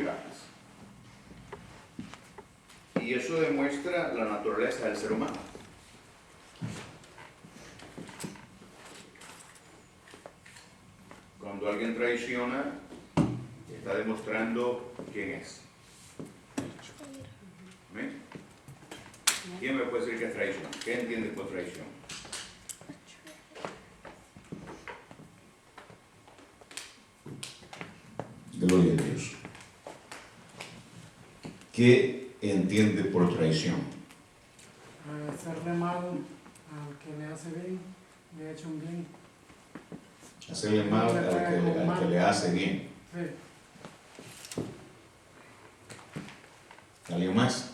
carnes. Y eso demuestra la naturaleza del ser humano. Cuando alguien traiciona, está demostrando quién es. ¿Amén? ¿Quién me puede decir que es traición? ¿Qué entiende por traición? Gloria a Dios. ¿Qué entiende por traición? Hacerle mal al que le hace bien, le ha hecho un bien. Hacerle mal al que le hace bien. Sí. ¿Alguien más?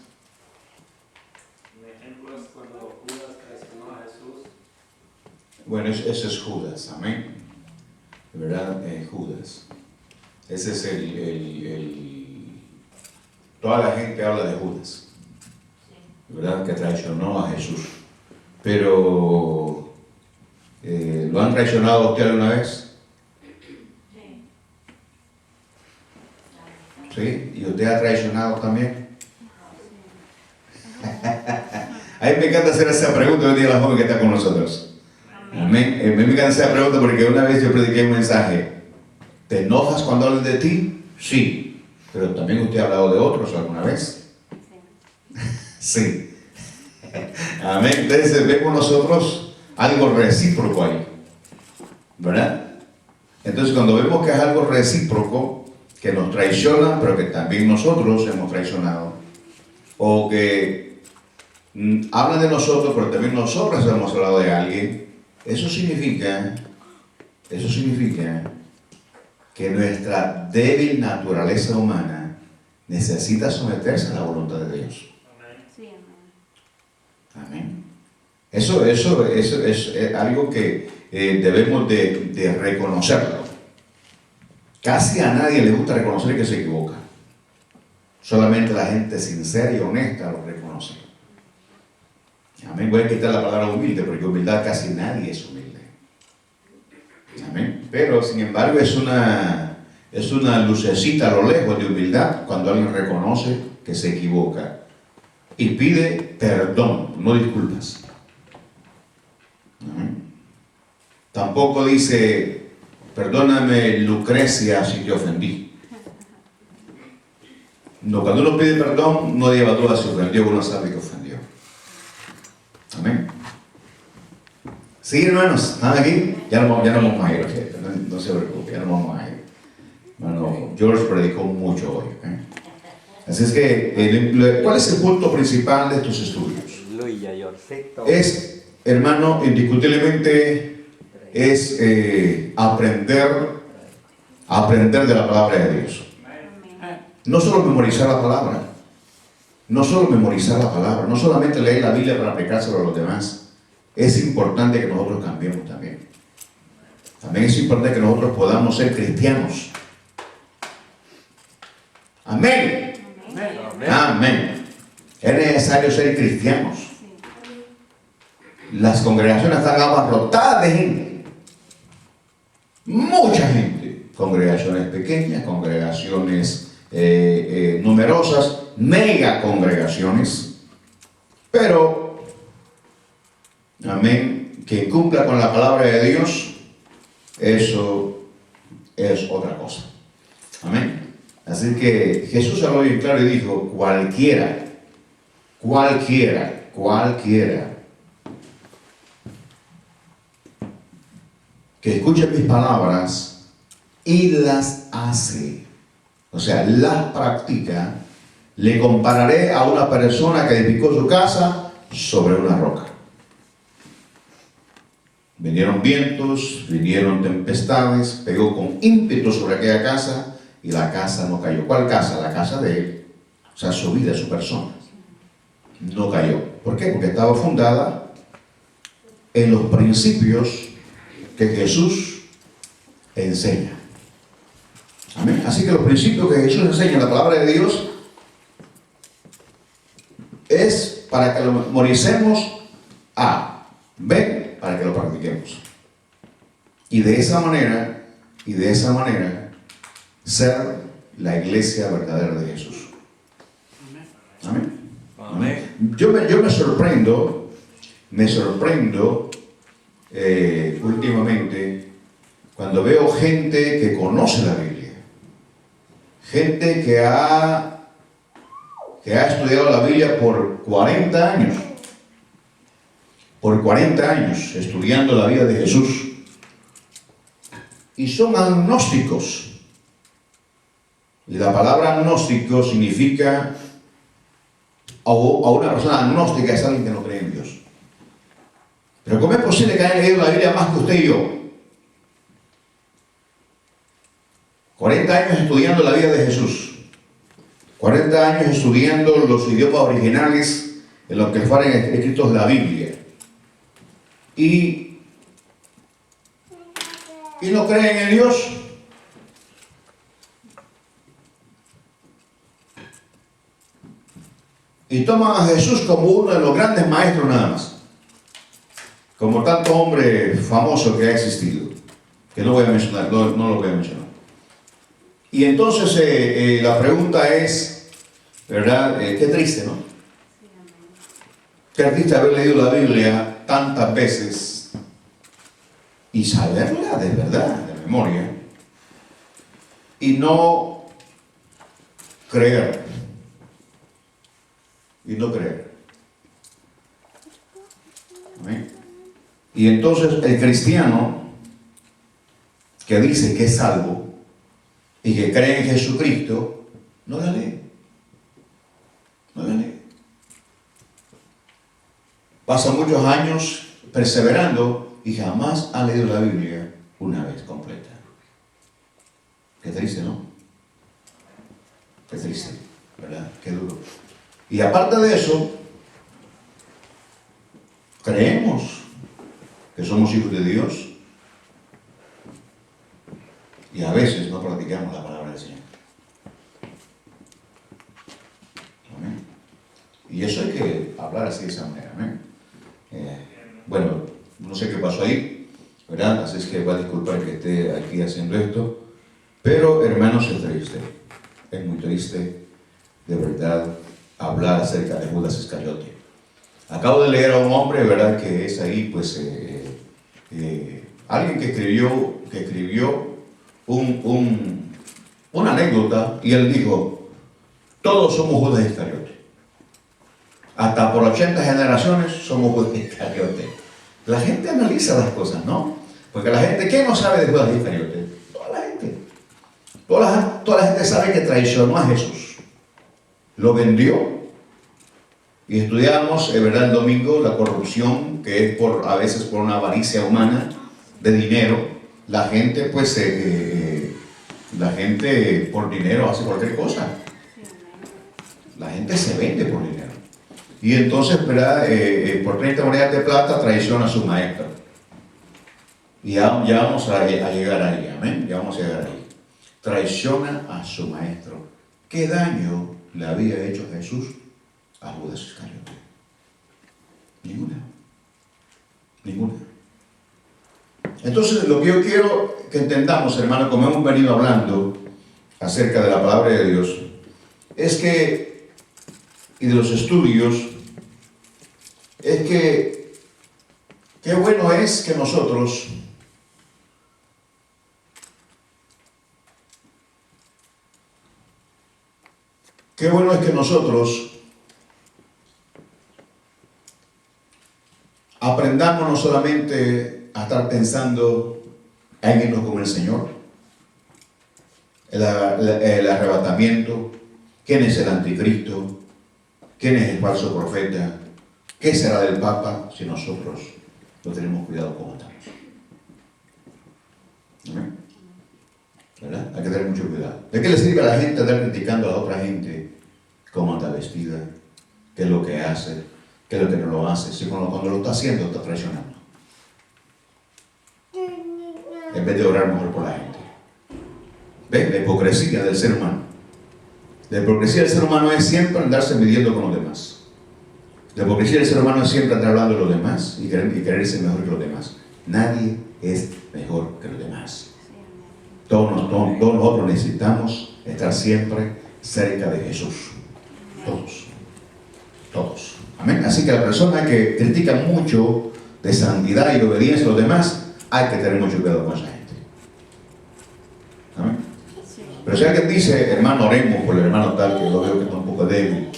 Un ejemplo es cuando Judas traicionó a Jesús. Bueno, ese es Judas, amén. De verdad, Judas. Ese es toda la gente habla de Judas, ¿verdad? Que traicionó a Jesús. Pero, ¿lo han traicionado a usted alguna vez? ¿Sí? ¿Y usted ha traicionado también? A mí me encanta hacer esa pregunta hoy día a la joven que está con nosotros. Amén. Me encanta hacer esa pregunta porque una vez yo prediqué un mensaje. ¿Te enojas cuando hablan de ti? Sí. Pero también usted ha hablado de otros alguna vez. Sí. Amén. Entonces vemos nosotros algo recíproco ahí. ¿Verdad? Entonces cuando vemos que es algo recíproco, que nos traicionan, pero que también nosotros hemos traicionado, o que hablan de nosotros, pero también nosotros hemos hablado de alguien, eso significa que nuestra débil naturaleza humana necesita someterse a la voluntad de Dios. Amén. Eso es algo que debemos de reconocerlo. Casi a nadie le gusta reconocer que se equivoca. Solamente la gente sincera y honesta lo reconoce. Amén. Voy a quitar la palabra humilde porque humildad casi nadie es humilde. Amén. Pero sin embargo es una lucecita a lo lejos de humildad cuando alguien reconoce que se equivoca y pide perdón, no disculpas. Amén. Tampoco dice, perdóname Lucrecia si te ofendí. No, cuando uno pide perdón no lleva duda si ofendió, uno sabe que ofendió. Amén. Sí, hermanos, ¿están aquí? Ya no vamos a ir, ¿okay? No se preocupe, ya no vamos a ir. Bueno, George predicó mucho hoy. ¿Okay? Así es que, ¿cuál es el punto principal de estos estudios? Es, hermano, indiscutiblemente, es aprender de la palabra de Dios. No solo memorizar la palabra, no solamente leer la Biblia para aplicárselo a los demás. Es importante que nosotros cambiemos también. También es importante que nosotros podamos ser cristianos. Amén. Amén. Amén. Es necesario ser cristianos. Las congregaciones están abarrotadas de gente. Mucha gente. Congregaciones pequeñas, congregaciones numerosas, mega congregaciones. Pero, amén, que cumpla con la palabra de Dios, eso es otra cosa. Amén. Así que Jesús habló bien claro y dijo, cualquiera que escuche mis palabras y las hace, o sea, las practica, le compararé a una persona que edificó su casa sobre una roca. Vinieron vientos, vinieron tempestades, pegó con ímpetu sobre aquella casa y la casa no cayó. ¿Cuál casa? La casa de él. O sea, su vida, su persona. No cayó. ¿Por qué? Porque estaba fundada en los principios que Jesús enseña. Amén. Así que los principios que Jesús enseña en la palabra de Dios es para que lo memoricemos. A. B. Para que lo practiquemos. Y de esa manera, ser la iglesia verdadera de Jesús. Amén. Amén. Yo me sorprendo últimamente cuando veo gente que conoce la Biblia, gente que ha estudiado la Biblia por 40 años, estudiando la vida de Jesús, y son agnósticos. Y la palabra agnóstico significa, a una persona agnóstica es alguien que no cree en Dios. Pero ¿cómo es posible que hayan leído la Biblia más que usted y yo? 40 años estudiando la vida de Jesús. 40 años estudiando los idiomas originales en los que fueron escritos la Biblia. Y no creen en Dios. Y toman a Jesús como uno de los grandes maestros nada más. Como tanto hombre famoso que ha existido. Que no voy a mencionar, no lo voy a mencionar. Y entonces la pregunta es, ¿verdad? Qué triste, ¿no? Qué triste haber leído la Biblia tantas veces y saberla de verdad, de memoria, y no creer. ¿Amén? Y entonces el cristiano que dice que es salvo y que cree en Jesucristo, no la lee. Pasa muchos años perseverando y jamás ha leído la Biblia una vez completa. Qué triste, ¿no? Qué triste, ¿verdad? Qué duro. Y aparte de eso, creemos que somos hijos de Dios y a veces no practicamos la palabra del Señor. Amén. Y eso hay que hablar así de esa manera. Amén. Bueno, no sé qué pasó ahí, ¿verdad? Así es que va a disculpar que esté aquí haciendo esto. Pero, hermanos, es triste. Es muy triste, de verdad, hablar acerca de Judas Iscariote. Acabo de leer a un hombre, ¿verdad? Que es ahí, pues, alguien que escribió una anécdota, y él dijo: todos somos Judas Iscariote. Hasta por 80 generaciones somos Judas Iscariote. La gente analiza las cosas, ¿no? Porque la gente, ¿quién no sabe de Judas Iscariote? Toda la gente. Toda la gente sabe que traicionó a Jesús. Lo vendió. Y estudiamos, verdad, el domingo, la corrupción, que es a veces por una avaricia humana de dinero. La gente, pues, la gente por dinero hace cualquier cosa. La gente se vende por dinero. Y entonces, ¿verdad? Por 30 monedas de plata traiciona a su maestro. Y ya vamos a llegar ahí, amén. Ya vamos a llegar ahí. Traiciona a su maestro. ¿Qué daño le había hecho Jesús a Judas Iscariote? Ninguna. Entonces, lo que yo quiero que entendamos, hermano, como hemos venido hablando acerca de la palabra de Dios, es que, y de los estudios, es que qué bueno es que nosotros aprendamos no solamente a estar pensando en irnos con el Señor, el arrebatamiento, quién es el anticristo, quién es el falso profeta, qué será del Papa, si nosotros no tenemos cuidado cómo estamos. ¿Amén? ¿Verdad? Hay que tener mucho cuidado. ¿De qué le sirve a la gente andar criticando a la otra gente cómo está vestida, qué es lo que hace, qué es lo que no lo hace? Si cuando lo está haciendo está traicionando. En vez de orar mejor por la gente. ¿Ven? La hipocresía del ser humano. La hipocresía del ser humano es siempre andarse midiendo con los demás. La hipocresía del ser humano es siempre andar hablando de los demás y quererse mejor que los demás. Nadie es mejor que los demás. Todos nosotros necesitamos estar siempre cerca de Jesús. Todos. Todos. Amén. Así que la persona que critica mucho de santidad y obediencia a los demás, hay que tener mucho cuidado con esa gente. Amén. Pero si alguien dice, hermano, oremos por el hermano tal, que lo veo que está un poco débil,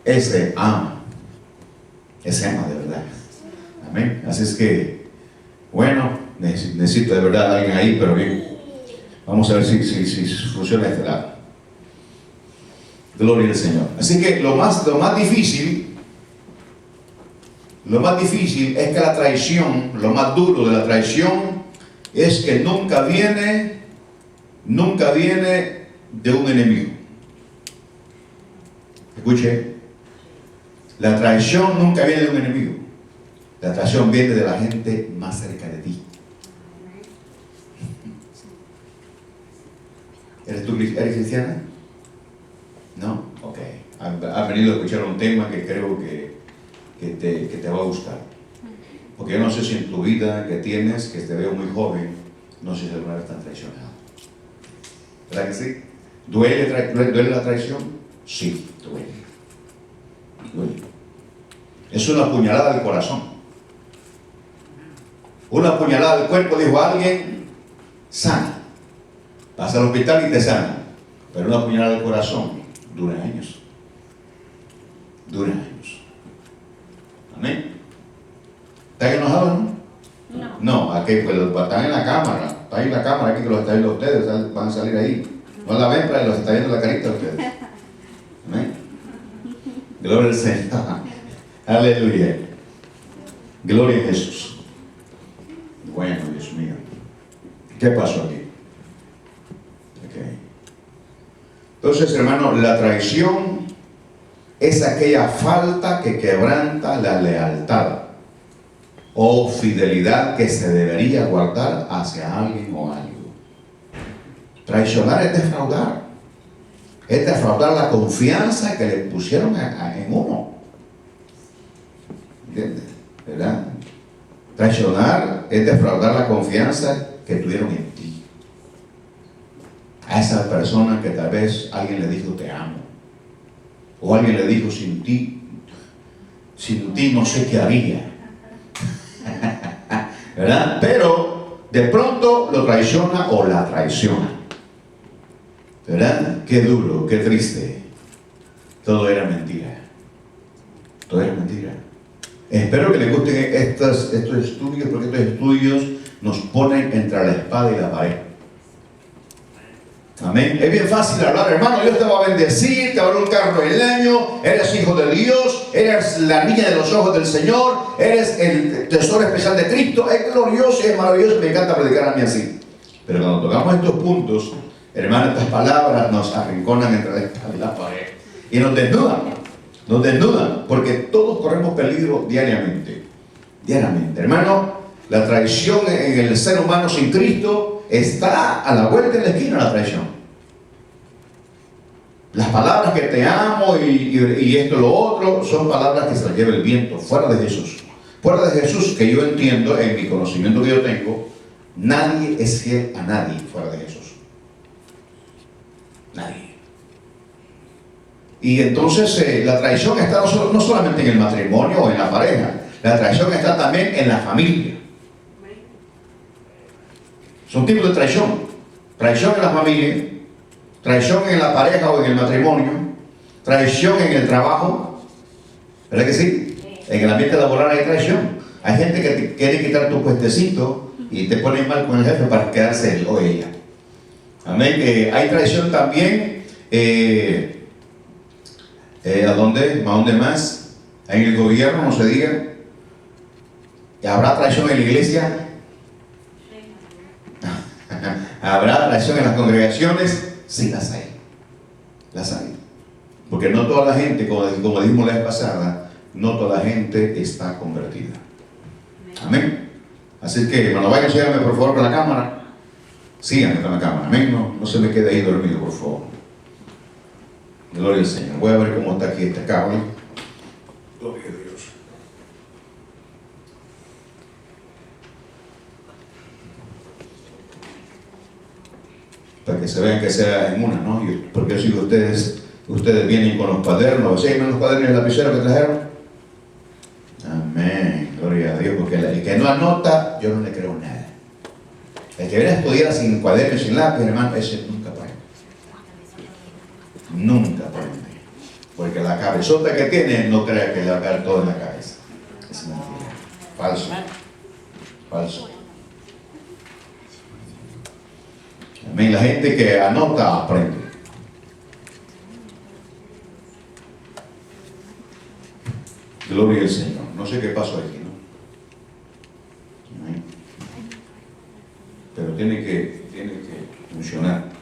ese ama. Ese ama de verdad. Amén. Así es que, bueno, necesito de verdad a alguien ahí, pero bien. Vamos a ver si funciona este lado. Gloria al Señor. Así que lo más difícil es que la traición, lo más duro de la traición, es que nunca viene de un enemigo. Escuche, la traición nunca viene de un enemigo. La traición viene de la gente más cerca de ti. ¿Eres cristiana? No, ok. Has venido a escuchar un tema que creo que te va a gustar. Porque yo no sé si en tu vida que tienes, que te veo muy joven, no sé si alguna vez estás traicionado. ¿Verdad que sí? ¿Duele la traición? Sí, duele. Es una puñalada del corazón. Una puñalada del cuerpo, dijo alguien, sana. Vas al hospital y te sana. Pero una puñalada del corazón dura años. Amén. ¿Están enojados, no? No, aquí pues están en la cámara. Están en la cámara aquí que los está viendo ustedes, van a salir ahí. No la ven, pero los está viendo la carita ustedes. Amén. Gloria al Señor. Aleluya. Gloria a Jesús. Bueno, Dios mío. ¿Qué pasó aquí? Okay. Entonces, hermano, la traición es aquella falta que quebranta la lealtad o fidelidad que se debería guardar hacia alguien o algo. Traicionar es defraudar. Es defraudar la confianza que le pusieron en uno. ¿Entiendes? ¿Verdad? Traicionar es defraudar la confianza que tuvieron en ti. A esa persona que tal vez alguien le dijo te amo. O alguien le dijo sin ti no sé qué haría. ¿Verdad? Pero de pronto lo traiciona o la traiciona. ¿Verdad? Qué duro, qué triste. Todo era mentira. Todo era mentira. Espero que les gusten estos estudios, porque estos estudios nos ponen entre la espada y la pared. Amén. Es bien fácil hablar, hermano, Dios te va a bendecir, te va a dar un carro del año, eres hijo de Dios, eres la niña de los ojos del Señor, eres el tesoro especial de Cristo, es glorioso y es maravilloso, me encanta predicar a mí así. Pero cuando tocamos estos puntos, hermano, estas palabras nos arrinconan entre la espada y la pared y nos desnudan, porque todos corremos peligro diariamente. Hermano, la traición en el ser humano sin Cristo está a la vuelta de la esquina, la traición. Las palabras que te amo y esto lo otro son palabras que se las lleva el viento, fuera de Jesús. Fuera de Jesús, que yo entiendo en mi conocimiento que yo tengo, nadie es fiel a nadie fuera de Jesús. Nadie. Y entonces la traición está no solamente en el matrimonio o en la pareja, la traición está también en la familia. Son tipos de traición. Traición en la familia, traición en la pareja o en el matrimonio, traición en el trabajo. ¿Verdad que sí? En el ambiente laboral hay traición. Hay gente que te quiere quitar tu puestecito y te pone mal con el jefe para quedarse él o ella. Amén. Hay traición también. ¿A dónde más? En el gobierno, no se diga. ¿Habrá traición en la iglesia? ¿Habrá traición en las congregaciones? Sí, las hay. Porque no toda la gente, como dijimos la vez pasada, no toda la gente está convertida. Amén. Así que, hermano, vayan, síganme por favor con la cámara. Síganme con la cámara. Amén. No se me quede ahí dormido, por favor. Gloria al Señor. Voy a ver cómo está aquí este cable. Gloria a Dios. Para que que se vean que sea en una, ¿no? Porque yo sigo ustedes vienen con los cuadernos, ¿sí? ¿Los cuadernos y el lapicero que trajeron? Amén, gloria a Dios, porque el que no anota, yo no le creo nada. El que viene a estudiar sin cuaderno y sin lápiz, hermano, ese nunca aprende. Nunca aprende. Porque la cabezota que tiene no crea que le va a caer todo en la cabeza. Es mentira. Falso. Falso. Amén. La gente que anota aprende. Gloria al Señor. No sé qué pasó aquí, ¿no? Amén. Pero tiene que funcionar.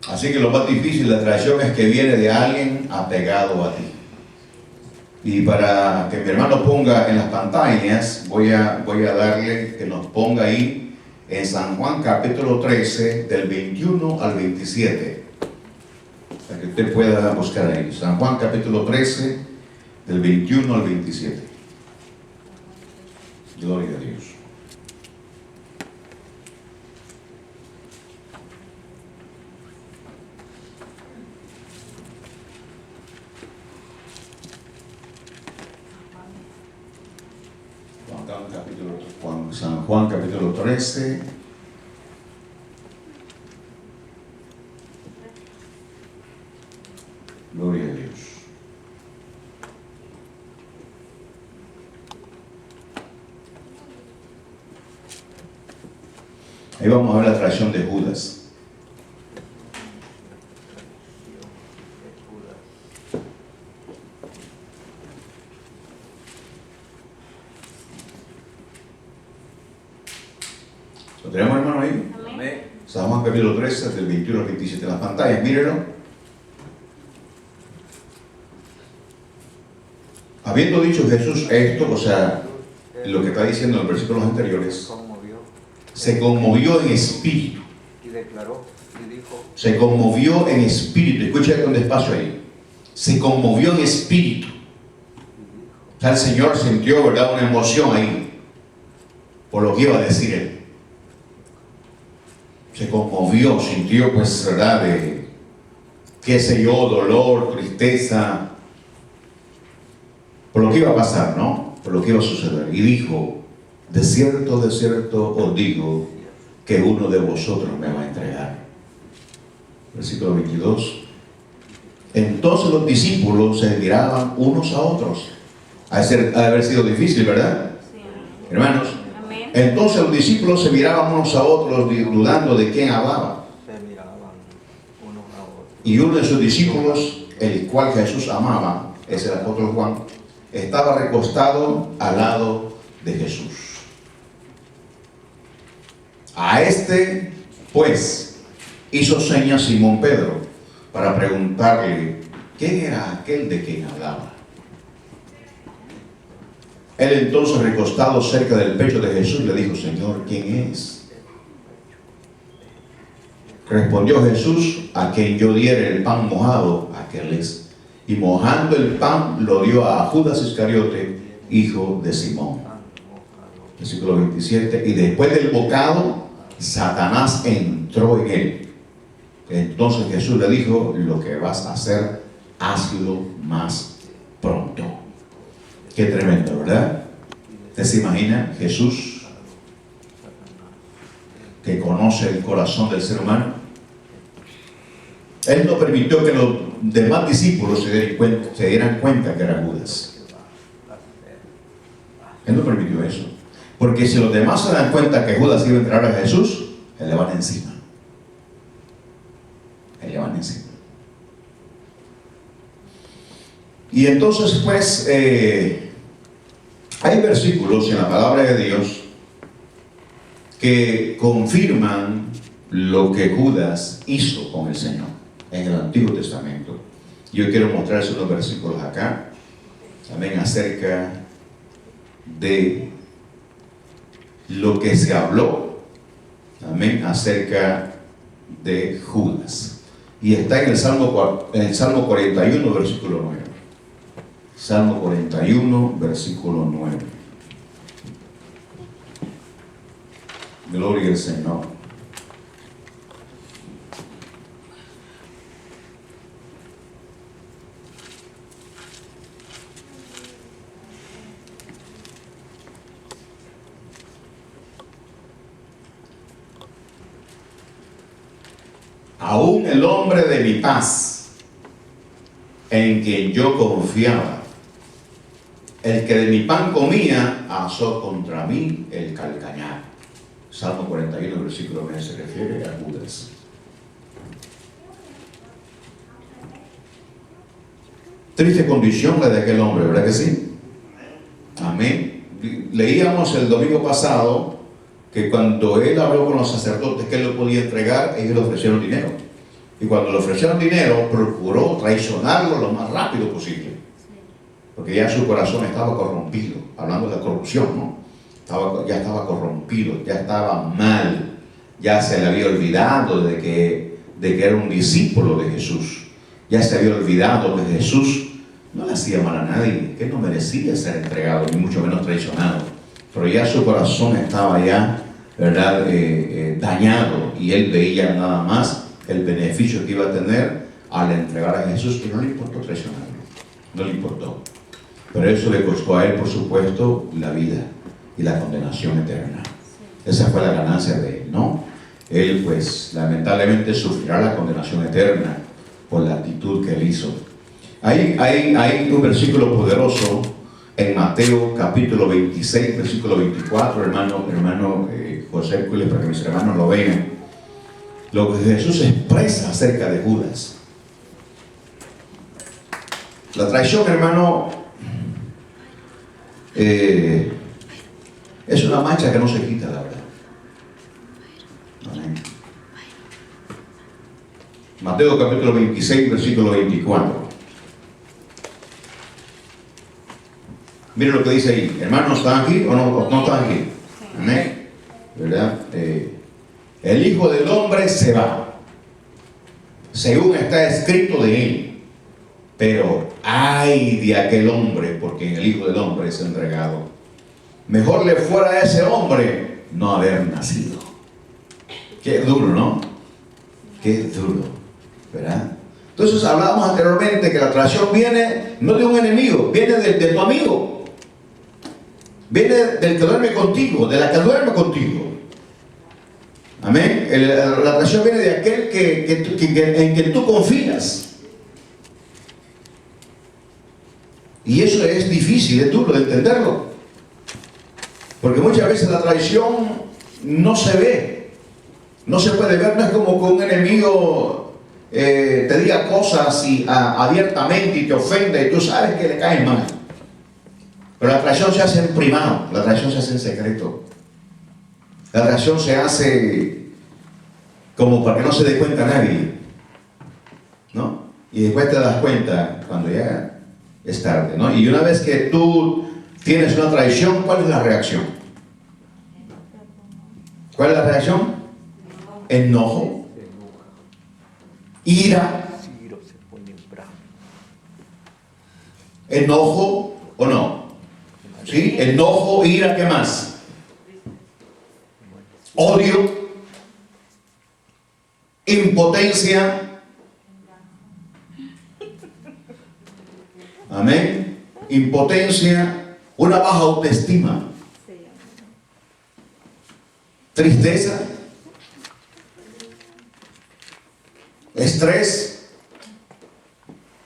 Así que lo más difícil de la traición es que viene de alguien apegado a ti. Y para que mi hermano ponga en las pantallas, voy a darle que nos ponga ahí en San Juan capítulo 13, del 21 al 27. Para que usted pueda buscar ahí. San Juan capítulo 13, del 21 al 27. Gloria a Dios. San Juan capítulo 13. Gloria a Dios. Ahí vamos a ver la traición de Judas. ¿Lo tenemos, hermano, ahí? Amén. San Juan capítulo 13, del 21 al 27 en las pantallas, mírenlo. Habiendo dicho Jesús esto, o sea, lo que está diciendo en los versículos anteriores, se conmovió en espíritu. Y declaró y dijo: Se conmovió en espíritu. Escucha con despacio ahí. Se conmovió en espíritu. O sea, el Señor sintió, ¿verdad?, una emoción ahí por lo que iba a decir él. Se conmovió, sintió, pues, ¿verdad?, de, qué sé yo, dolor, tristeza, por lo que iba a pasar, ¿no? Por lo que iba a suceder. Y dijo: de cierto os digo que uno de vosotros me va a entregar. Versículo 22. Entonces los discípulos se miraban unos a otros. Ha de haber sido difícil, ¿verdad? Sí. Hermanos. Amén. Entonces los discípulos se miraban unos a otros, dudando de quién hablaba. Se miraban unos a otros. Y uno de sus discípulos, el cual Jesús amaba, es el apóstol Juan, estaba recostado al lado de Jesús. A este, pues, hizo señas Simón Pedro para preguntarle quién era aquel de quien hablaba. Él entonces, recostado cerca del pecho de Jesús, le dijo: Señor, ¿quién es? Respondió Jesús: a quien yo diere el pan mojado, aquel es. Y mojando el pan lo dio a Judas Iscariote, hijo de Simón. Versículo 27. Y después del bocado, Satanás entró en él. Entonces Jesús le dijo: lo que vas a hacer, hazlo más pronto. Qué tremendo, ¿verdad? ¿Usted se imagina Jesús, que conoce el corazón del ser humano? Él no permitió que los demás discípulos se dieran cuenta que era Judas. Él no permitió eso. Porque si los demás se dan cuenta que Judas iba a entrar a Jesús, él le van encima. Él le van encima. Y entonces, pues, hay versículos en la palabra de Dios que confirman lo que Judas hizo con el Señor en el Antiguo Testamento. Yo quiero mostrarles unos versículos acá, también acerca de lo que se habló, también acerca de Judas. Y está en el Salmo 41, versículo 9. Salmo 41, versículo 9. Gloria al Señor. Aún el hombre de mi paz, en quien yo confiaba, el que de mi pan comía, asó contra mí el calcañar. Salmo 41, versículo 9, se refiere a Judas. Triste condición la de aquel hombre, ¿verdad que sí? Amén. Leíamos el domingo pasado que cuando él habló con los sacerdotes que él lo podía entregar, ellos le ofrecieron dinero. Y cuando le ofrecieron dinero, procuró traicionarlo lo más rápido posible. Porque ya su corazón estaba corrompido, hablando de corrupción, ¿no? Ya estaba corrompido, ya estaba mal, ya se le había olvidado de que era un discípulo de Jesús. Ya se había olvidado que Jesús no le hacía mal a nadie, que no merecía ser entregado, ni mucho menos traicionado. Pero ya su corazón estaba ya, ¿verdad?, dañado, y él veía nada más el beneficio que iba a tener al entregar a Jesús, y no le importó traicionarlo, no le importó. Pero eso le costó a él, por supuesto, la vida y la condenación eterna. Esa fue la ganancia de él, ¿no? Él, pues, lamentablemente sufrirá la condenación eterna por la actitud que él hizo. Hay un versículo poderoso en Mateo capítulo 26, versículo 24, hermano José Hércules, para que mis hermanos lo vean. Lo que Jesús expresa acerca de Judas. La traición, hermano, es una mancha que no se quita, la verdad. Amén. Mateo capítulo 26, versículo 24. Miren lo que dice ahí. Hermanos, ¿están aquí o no están aquí? Amén. ¿Verdad? El Hijo del Hombre se va, según está escrito de él. Pero ay de aquel hombre, porque el Hijo del Hombre es entregado. Mejor le fuera a ese hombre no haber nacido. Qué duro, ¿no? Qué duro, ¿verdad? Entonces hablábamos anteriormente que la traición viene no de un enemigo, viene de tu amigo. Viene del que duerme contigo, de la que duerme contigo. Amén. La traición viene de aquel en quien tú confías. Y eso es difícil, es duro de entenderlo. Porque muchas veces la traición no se ve, no se puede ver, no es como que un enemigo te diga cosas abiertamente y te ofenda y tú sabes que le caes mal. Pero la traición se hace en privado, la traición se hace en secreto. La traición se hace como para que no se dé cuenta nadie, ¿no? Y después te das cuenta cuando ya es tarde, ¿no? Y una vez que tú tienes una traición, ¿cuál es la reacción? ¿Cuál es la reacción? Enojo, ira, enojo o no. ¿Sí? Enojo, ira, ¿qué más? Odio, impotencia. Amén. Impotencia, una baja autoestima, tristeza, estrés,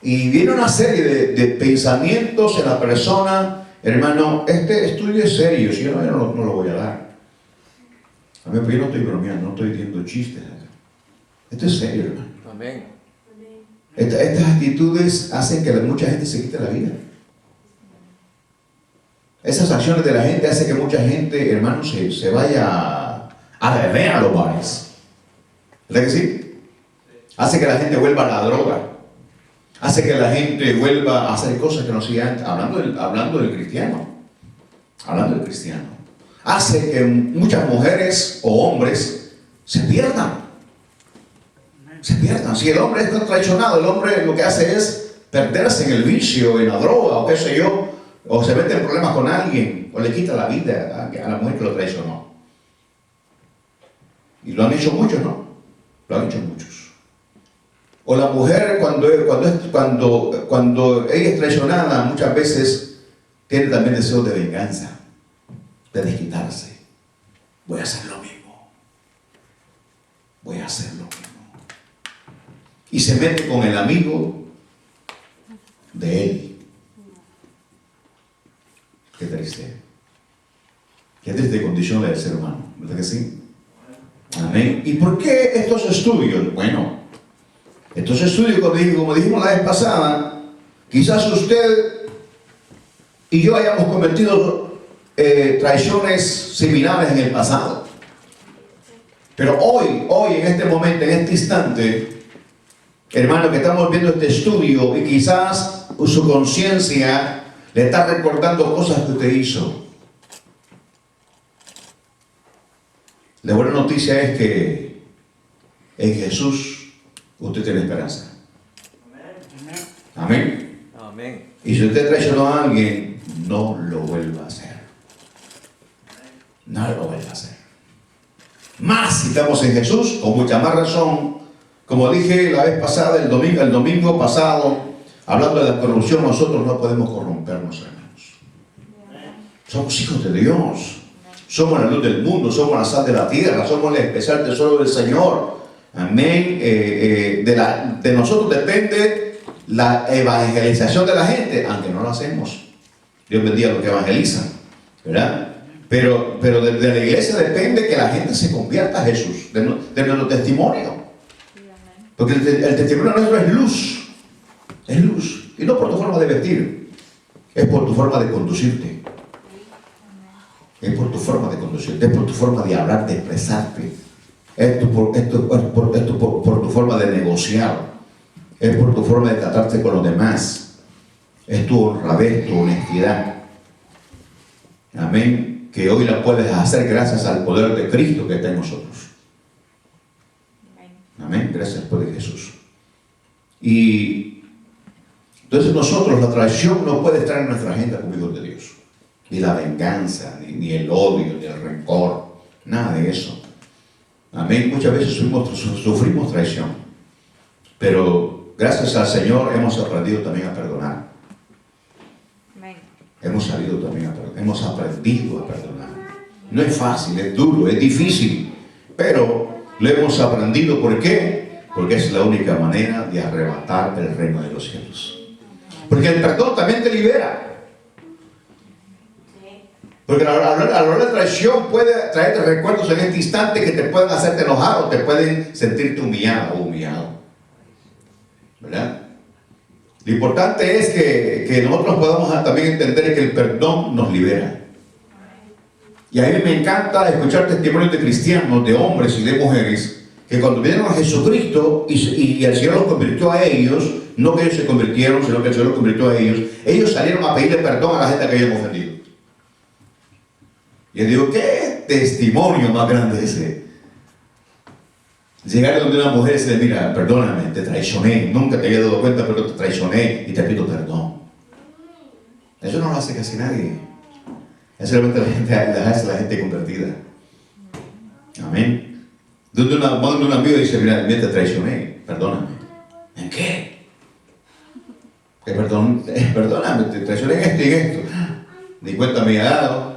y viene una serie de pensamientos en la persona. Hermano, este estudio es serio, si yo no lo voy a dar. A mí, pues yo no estoy bromeando, no estoy diciendo chistes acá. Esto es serio, hermano. Amén. Estas actitudes hacen que mucha gente se quite la vida. Esas acciones de la gente hacen que mucha gente, hermano, se vaya a beber a los bares. ¿Verdad que sí? Hace que la gente vuelva a la droga. Hace que la gente vuelva a hacer cosas que no hacía antes. Hablando del cristiano. Hablando del cristiano. Hace que muchas mujeres o hombres se pierdan. Se pierdan. Si el hombre está traicionado, el hombre lo que hace es perderse en el vicio, en la droga, o qué sé yo, o se mete en problemas con alguien, o le quita la vida a la mujer que lo traicionó. Y lo han hecho muchos, ¿no? Lo han hecho muchos. O la mujer cuando ella es traicionada, muchas veces tiene también deseo de venganza, de desquitarse. Voy a hacer lo mismo. Voy a hacer lo mismo. Y se mete con el amigo de él. Qué triste. Qué triste condición la del ser humano, ¿verdad que sí? Amén. ¿Y por qué estos estudios? Bueno, estos estudios, como dijimos la vez pasada, quizás usted y yo hayamos cometido traiciones similares en el pasado. Pero hoy, en este momento, en este instante, hermano, que estamos viendo este estudio y quizás su conciencia le está recordando cosas que usted hizo. La buena noticia es que en Jesús usted tiene esperanza. Amén. Amén. Y si usted traicionó a alguien, no lo vuelva a hacer. No lo vuelva a hacer. Más si estamos en Jesús, con mucha más razón. Como dije la vez pasada, el domingo pasado, hablando de la corrupción, nosotros no podemos corrompernos, hermanos. Somos hijos de Dios. Somos la luz del mundo, somos la sal de la tierra, somos el especial tesoro del Señor. Amén. De nosotros depende la evangelización de la gente, aunque no lo hacemos. Dios bendiga a los que evangelizan, ¿verdad? Pero de la iglesia depende que la gente se convierta a Jesús, de nuestro testimonio. Porque el testimonio nuestro es luz. Es luz. Y no por tu forma de vestir, es por tu forma de conducirte. Es por tu forma de conducirte, es por tu forma de hablar, de expresarte. Es por tu forma de negociar. Es por tu forma de tratarte con los demás. Es tu honradez, tu honestidad. Amén. Que hoy la puedes hacer gracias al poder de Cristo que está en nosotros. Amén. Gracias al poder de Jesús. Y entonces nosotros, la traición no puede estar en nuestra agenda como hijos de Dios. Ni la venganza, ni el odio, ni el rencor, nada de eso. Amén. Muchas veces sufrimos traición, pero gracias al Señor hemos aprendido también a perdonar. Amén. Hemos aprendido a perdonar. No es fácil, es duro, es difícil, pero lo hemos aprendido. ¿Por qué? Porque es la única manera de arrebatar el reino de los cielos. Porque el perdón también te libera. Porque a la hora de traición puede traerte recuerdos en este instante que te pueden hacerte enojar o te pueden sentirte humillado o humillado. ¿Verdad? Lo importante es que nosotros podamos también entender que el perdón nos libera. Y a mí me encanta escuchar testimonios de cristianos, de hombres y de mujeres, que cuando vinieron a Jesucristo y el Señor los convirtió a ellos, no que ellos se convirtieron, sino que el Señor los convirtió a ellos salieron a pedirle perdón a la gente que habían ofendido. Y yo digo, ¿qué testimonio más grande ese? Llegar donde una mujer y decirle, mira, perdóname, te traicioné, nunca te había dado cuenta, pero te traicioné y te pido perdón. Eso no lo hace casi nadie. Eso solamente la hace la gente convertida. Amén. Donde un amigo dice, mira, te traicioné, perdóname. ¿En qué? Perdóname, te traicioné en esto y en esto. Ni cuenta me ha dado.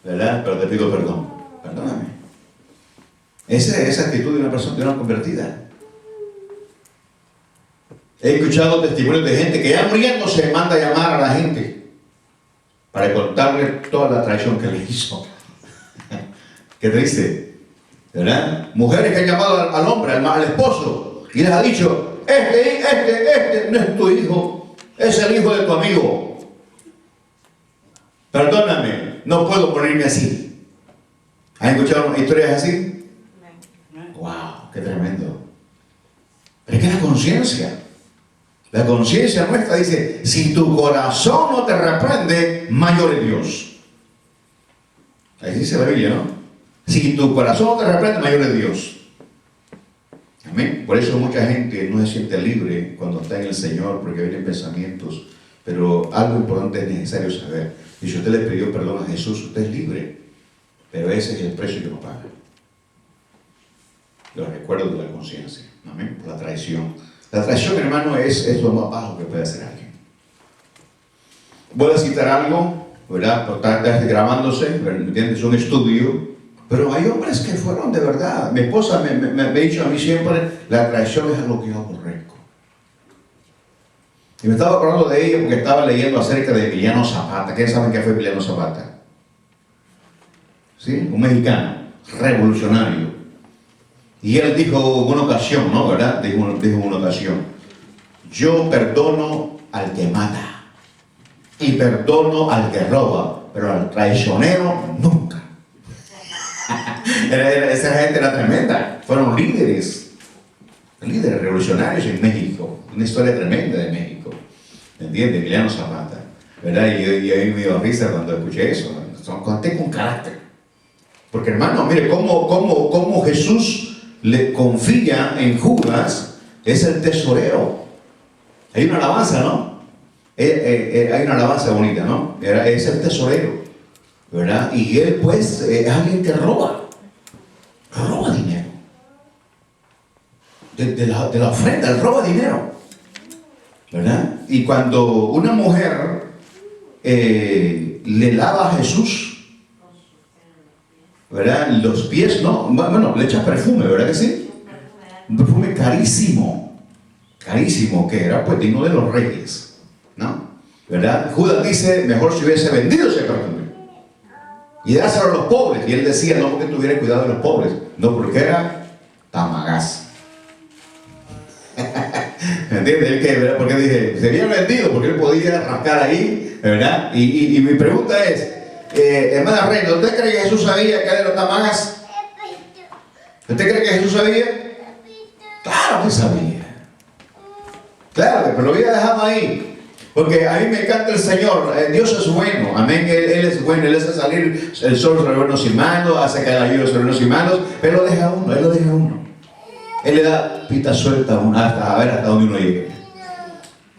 ¿Verdad? Pero te pido perdón. Perdóname. Esa es esa actitud de una persona, de una convertida. He escuchado testimonios de gente que ya muriéndose manda a llamar a la gente para contarle toda la traición que le hizo. Qué triste, ¿verdad? Mujeres que han llamado al hombre, al esposo, y les ha dicho, este no es tu hijo, es el hijo de tu amigo. Perdóname, no puedo ponerme así. ¿Han escuchado historias así? ¡Wow! ¡Qué tremendo! Pero es que la conciencia nuestra dice, si tu corazón no te reprende, mayor es Dios. Ahí dice la Biblia, ¿no? Si tu corazón no te reprende, mayor es Dios. Amén. Por eso mucha gente no se siente libre cuando está en el Señor, porque vienen pensamientos. Pero algo importante es necesario saber. Y si usted le pidió perdón a Jesús, usted es libre. Pero ese es el precio que uno paga. Los recuerdos de la conciencia. Amén. La traición. La traición, hermano, es lo más bajo que puede hacer alguien. Voy a citar algo, ¿verdad? Por estar grabándose, ¿me entiendes? Es un estudio. Pero hay hombres que fueron de verdad. Mi esposa me ha dicho a mí siempre, la traición es algo que yo aborrezco. Y me estaba acordando de ella porque estaba leyendo acerca de Emiliano Zapata. ¿Quiénes saben qué fue Emiliano Zapata? ¿Sí? Un mexicano, revolucionario. Y él dijo en una ocasión, ¿no? ¿Verdad? Dijo en una ocasión, yo perdono al que mata y perdono al que roba, pero al traicionero nunca. Esa gente era tremenda. Fueron líderes revolucionarios en México. Una historia tremenda de México. ¿Me entiendes? Emiliano Zapata. ¿Verdad? Y a mí me dio risa cuando escuché eso. Conté con carácter. Porque hermano, mire cómo Jesús le confía en Judas, es el tesorero. Hay una alabanza, ¿no? Hay una alabanza bonita, ¿no? Es el tesorero, ¿verdad? Y él pues es alguien que roba dinero. De la ofrenda, él roba dinero, ¿verdad? Y cuando una mujer le lava a Jesús, ¿verdad? Los pies, no, bueno, le echa perfume, ¿verdad que sí? Un perfume carísimo, que era pues digno de los reyes, ¿no? ¿Verdad? Judas dice, mejor si hubiese vendido ese perfume y dárselo a los pobres. Y él decía, no porque tuviera cuidado de los pobres, no porque era tamagás. ¿Me entiendes? Él que, ¿verdad? Porque dije, sería vendido, porque él podía rascar ahí, ¿verdad? Y mi pregunta es, hermana Reina, ¿usted cree que Jesús sabía que eran los tamagas? ¿Usted cree que Jesús sabía? Claro que sabía. Claro, pero lo había dejado ahí. Porque a mí me encanta el Señor. Dios es bueno. Amén. Él es bueno. Él hace salir el sol sobre buenos y malos, hace caer la lluvia sobre buenos y malos. Pero lo deja a uno. Él lo deja a uno. Él le da pita suelta a uno, hasta a ver hasta dónde uno llegue.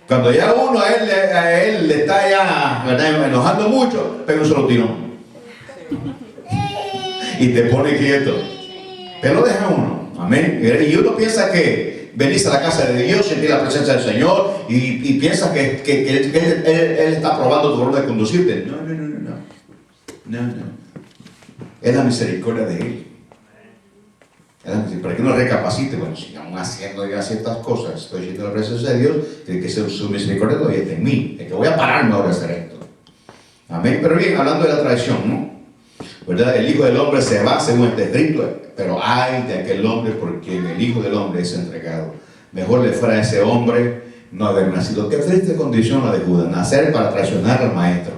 Cuando ya uno a él le está ya, ¿verdad?, enojando mucho, pega un solo tirón. Y te pone quieto. Te lo deja uno. Amén. Y uno piensa que venís a la casa de Dios, sentir la presencia del Señor y piensa que él está probando tu forma de conducirte. No. Es la misericordia de Él. Para que uno recapacite, bueno, si aún haciendo ya ciertas cosas, estoy yendo a la presencia de Dios, tiene que ser su misericordia todavía está en mí, es que voy a pararme ahora a hacer esto. Amén. Pero bien, hablando de la traición, ¿no? ¿Verdad? El Hijo del Hombre se va según está escrito, pero ay de aquel hombre por quien el Hijo del Hombre es entregado. Mejor le fuera a ese hombre no haber nacido. Qué triste condición la de Judas, nacer para traicionar al Maestro.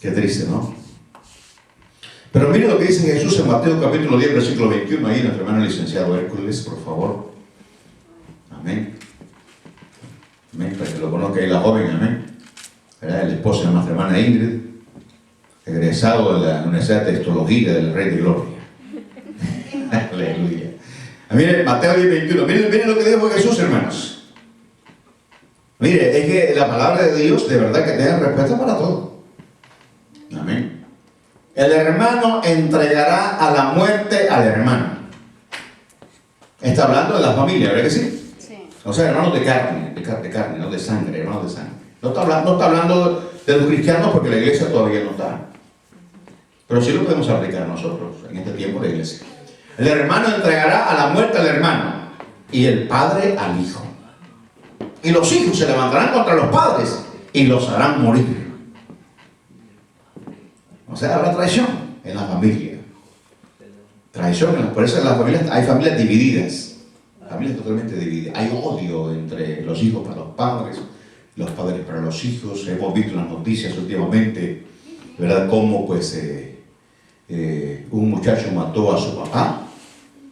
Qué triste, ¿no? Pero mire lo que dice Jesús en Mateo capítulo 10, versículo 21, ahí nuestro hermano licenciado Hércules, por favor. Amén. Amén, para que lo conozca ahí la joven, amén. ¿Verdad? El esposo de nuestra hermana Ingrid, egresado de la Universidad de Teología del Rey de Gloria. Aleluya. Mire, Mateo 10, 21. Mire lo que dijo Jesús, hermanos. Mire, es que la palabra de Dios de verdad que tenga respuesta para todo. Amén. El hermano entregará a la muerte al hermano. Está hablando de la familia, ¿verdad que sí? Sí. O sea, hermanos de carne, no de sangre, hermanos de sangre. No está hablando de los cristianos porque la iglesia todavía no está. Pero sí lo podemos aplicar nosotros en este tiempo de iglesia. El hermano entregará a la muerte al hermano y el padre al hijo. Y los hijos se levantarán contra los padres y los harán morir. O sea, habrá traición en la familia. Traición, por eso en las familias hay familias divididas. Familias totalmente divididas. Hay odio entre los hijos para los padres para los hijos. Hemos visto en las noticias últimamente, ¿verdad?, cómo pues un muchacho mató a su papá,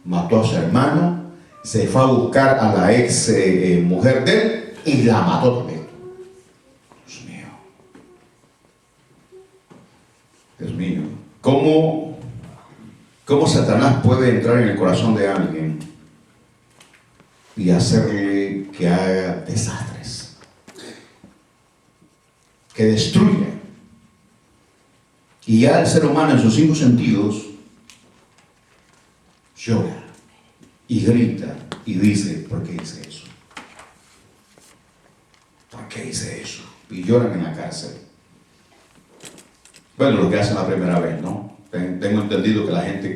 mató a su hermano, se fue a buscar a la ex mujer de él y la mató también. Dios mío, ¿cómo cómo Satanás puede entrar en el corazón de alguien y hacerle que haga desastres, que destruya. Y ya el ser humano en sus 5 sentidos llora y grita y dice, ¿por qué hice eso? ¿Por qué hice eso? Y lloran en la cárcel. Bueno, lo que hacen la primera vez, ¿no? Tengo entendido que la gente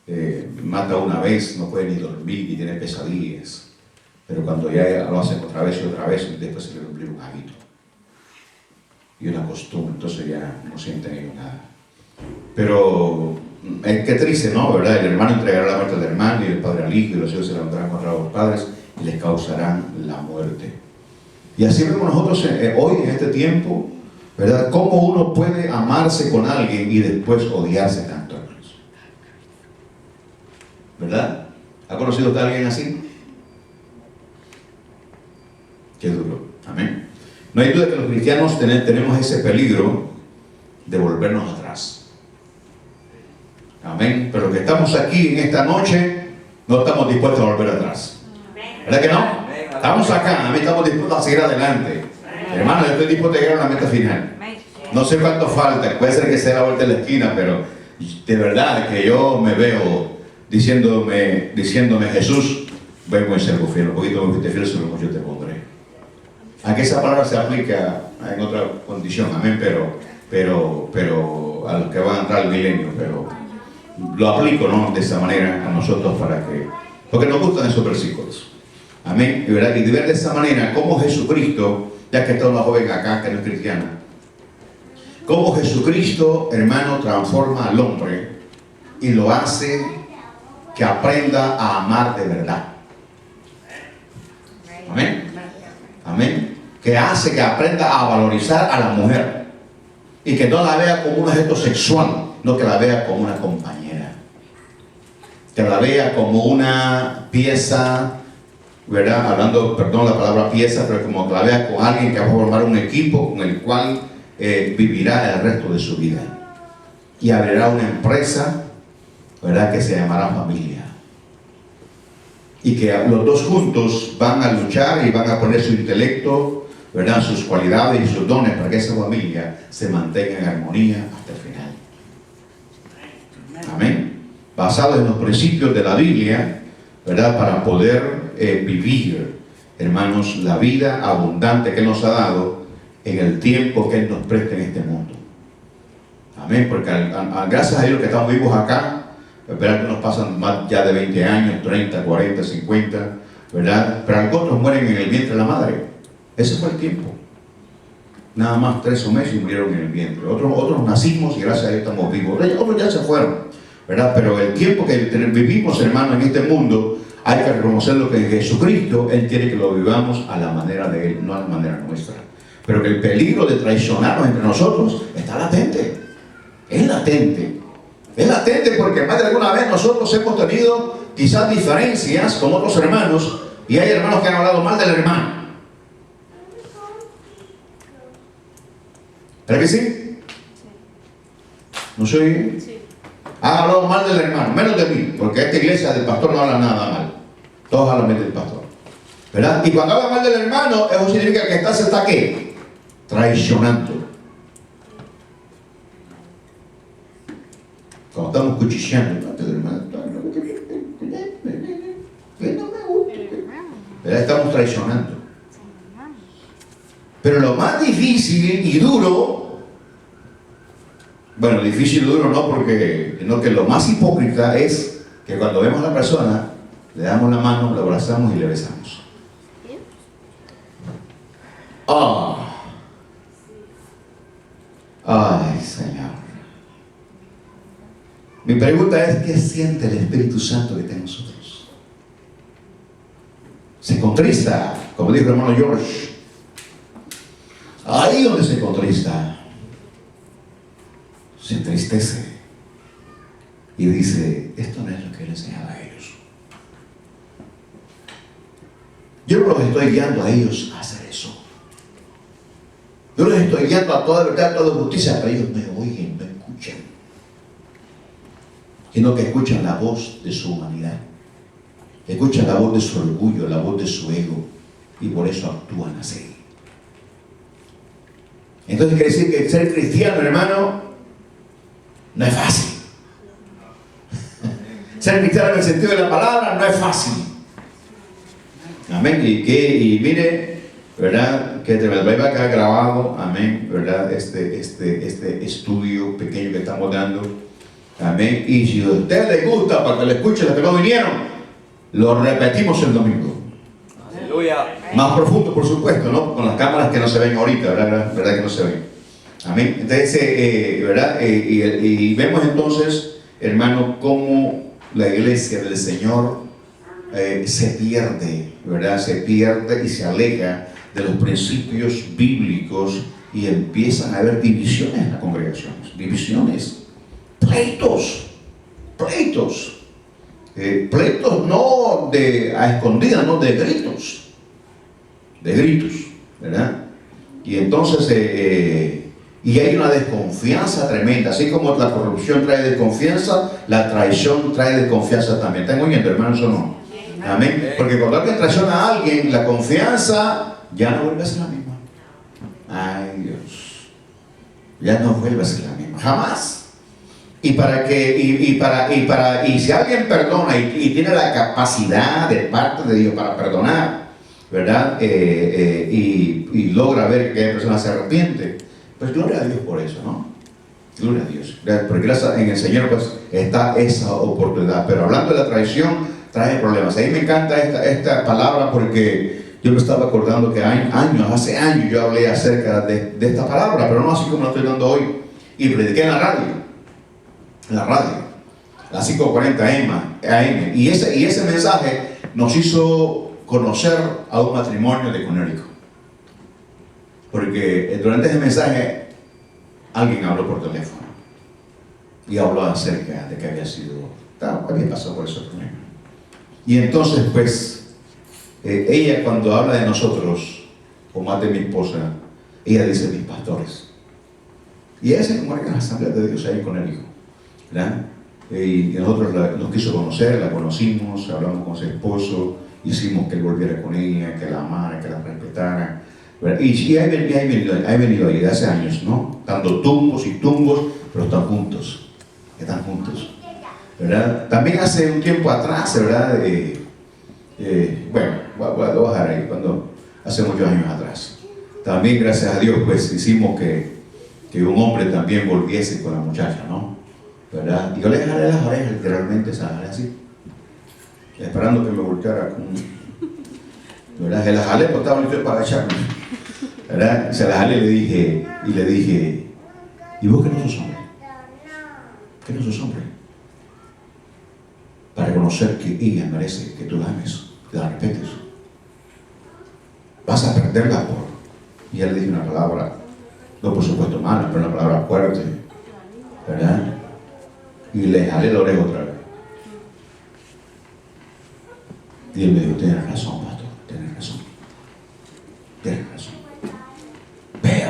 que mata una vez no puede ni dormir y tiene pesadillas. Pero cuando ya lo hacen otra vez y después se le cumple un hábito y una costumbre, entonces ya no sienten ellos nada. Pero qué triste, ¿no? ¿Verdad? El hermano entregará la muerte del hermano y el padre al hijo, y los hijos se levantarán contra los padres y les causarán la muerte. Y así vemos nosotros hoy en este tiempo, ¿verdad? Cómo uno puede amarse con alguien y después odiarse tanto, hermanos. ¿Verdad? ¿Ha conocido usted a alguien así? Qué duro. Amén. No hay duda que los cristianos tenemos ese peligro de volvernos atrás. Amén. Pero los que estamos aquí en esta noche no estamos dispuestos a volver atrás. ¿Verdad que no? Estamos acá, amén, estamos dispuestos a seguir adelante. Hermano, yo estoy dispuesto a llegar a la meta final. No sé cuánto falta, puede ser que sea la vuelta de la esquina, pero de verdad que yo me veo diciéndome Jesús, vengo en servo fiel, un poquito me fuiste fiel, sobre lo mucho te pondré. Aunque esa palabra se aplica en otra condición, amén, pero a los que van a entrar al milenio, pero lo aplico, ¿no? De esa manera a nosotros porque nos gustan esos versículos. Amén. Y ver de esa manera cómo Jesucristo, ya que está una joven acá que no es cristiana, cómo Jesucristo, hermano, transforma al hombre y lo hace que aprenda a amar de verdad. Amén. Amén. Que hace que aprenda a valorizar a la mujer y que no la vea como un objeto sexual, no que la vea como una compañera, que la vea como una pieza, ¿verdad? Hablando, perdón la palabra pieza, pero como que la vea con alguien que va a formar un equipo con el cual vivirá el resto de su vida y abrirá una empresa, ¿verdad? Que se llamará familia, y que los dos juntos van a luchar y van a poner su intelecto, ¿verdad? Sus cualidades y sus dones para que esa familia se mantenga en armonía hasta el final. Amén. Basado en los principios de la Biblia, ¿verdad? Para poder vivir, hermanos, la vida abundante que Él nos ha dado en el tiempo que Él nos presta en este mundo. Amén. Porque gracias a Dios que estamos vivos acá, ¿verdad? Que nos pasan más ya de 20 años, 30, 40, 50, ¿verdad? Pero algunos mueren en el vientre de la madre. Ese fue el tiempo. Nada más 3 meses y murieron en el vientre. Otros nacimos y gracias a Dios estamos vivos. Otros ya se fueron, ¿verdad? Pero el tiempo que vivimos, hermano, en este mundo, hay que reconocer lo que en Jesucristo Él quiere que lo vivamos a la manera de Él, no a la manera nuestra. Pero que el peligro de traicionarnos entre nosotros está latente. Es latente. Es latente porque más de alguna vez nosotros hemos tenido quizás diferencias con otros hermanos y hay hermanos que han hablado mal del hermano. ¿Verdad que sí? ¿No se oye? Sí. Han hablado mal del hermano, menos de mí, porque esta iglesia del pastor no habla nada mal. Todos hablan bien del pastor, ¿verdad? Y cuando habla mal del hermano, eso significa que se está ¿qué? Traicionando. Cuando estamos cuchicheando, ¿verdad? Estamos traicionando. Pero lo más difícil y duro, bueno, difícil y duro no, porque sino que lo más hipócrita es que cuando vemos a la persona, le damos la mano, la abrazamos y le besamos. Oh. Ay, Señor. Mi pregunta es, ¿qué siente el Espíritu Santo que está en nosotros? Se contrista, como dijo el hermano George. Ahí donde se contrista, se entristece y dice, esto no es lo que Él enseñaba a ellos. Yo no los estoy guiando a ellos a hacer eso. Yo los estoy guiando a toda verdad, a toda justicia, pero ellos me oyen, me escuchan. sino que escuchan la voz de su humanidad, escuchan la voz de su orgullo, la voz de su ego, y por eso actúan así. Entonces quiere decir que ser cristiano, hermano, no es fácil. Ser cristiano en el sentido de la palabra no es fácil. Amén. Y mire, ¿verdad? Que te va a quedar grabado, amén, ¿verdad? Este estudio pequeño que estamos dando. Amén. Y si a usted le gusta, para que lo escuchen los que no vinieron, lo repetimos el domingo. Aleluya. Más profundo, por supuesto, ¿no? Con las cámaras que no se ven ahorita, ¿verdad que no se ven? Amén. Entonces, ¿verdad? Y vemos entonces, hermano, cómo la iglesia del Señor se pierde, ¿verdad? Se pierde y se aleja de los principios bíblicos y empiezan a haber divisiones en las congregaciones, divisiones, pleitos, pleitos no a escondidas, no de gritos, ¿verdad? Y entonces y hay una desconfianza tremenda, así como la corrupción trae desconfianza, la traición trae desconfianza también. ¿Están oyendo, hermanos, o no? Amén. Porque cuando alguien traiciona a alguien, la confianza ya no vuelve a ser la misma. Ay, Dios, ya no vuelve a ser la misma, jamás. Y si alguien perdona y tiene la capacidad de parte de Dios para perdonar, ¿verdad? Y logra ver que la persona se arrepiente, pues gloria a Dios por eso, ¿no? Gloria a Dios. Porque gracias en el Señor pues está esa oportunidad. Pero hablando de la traición, trae problemas. A mí me encanta esta palabra porque yo me estaba acordando que hace años yo hablé acerca de esta palabra, pero no así como la estoy dando hoy. Y prediqué en la radio, las 5:40 AM. Y ese mensaje nos hizo conocer a un matrimonio de Connecticut. Porque durante ese mensaje alguien habló por teléfono y habló acerca de que había pasado por ese problema. Y entonces pues ella cuando habla de nosotros, o más de mi esposa, ella dice mis pastores. Y ella se congrega en la Asamblea de Dios ahí con el hijo, ¿verdad? Y nosotros nos quiso conocer, la conocimos, hablamos con su esposo, hicimos que él volviera con ella, que la amara, que la respetara. Y ha venido ahí de hace años, ¿no? Dando tumbos, pero están juntos, ¿verdad? También hace un tiempo atrás, ¿verdad? Bueno, voy a bajar ahí, hace muchos años atrás. También, gracias a Dios, pues hicimos que un hombre también volviese con la muchacha, ¿no? ¿Verdad? Y yo le jalé las orejas, literalmente, se las jalé así, esperando que me volteara con... ¿verdad? Se las jalé, porque estaba listo para echarme, ¿verdad? Se las jalé y le dije, ¿y vos qué no sos hombre? ¿Qué no sos hombre? Para reconocer que ella merece que tú la ames, que la respetes. Vas a perderla por... Y él le dije una palabra, no por supuesto mala, pero una palabra fuerte, ¿verdad? Y le jalé la oreja otra vez. Y él me dijo, tienes razón, pastor, tienes razón. Ve,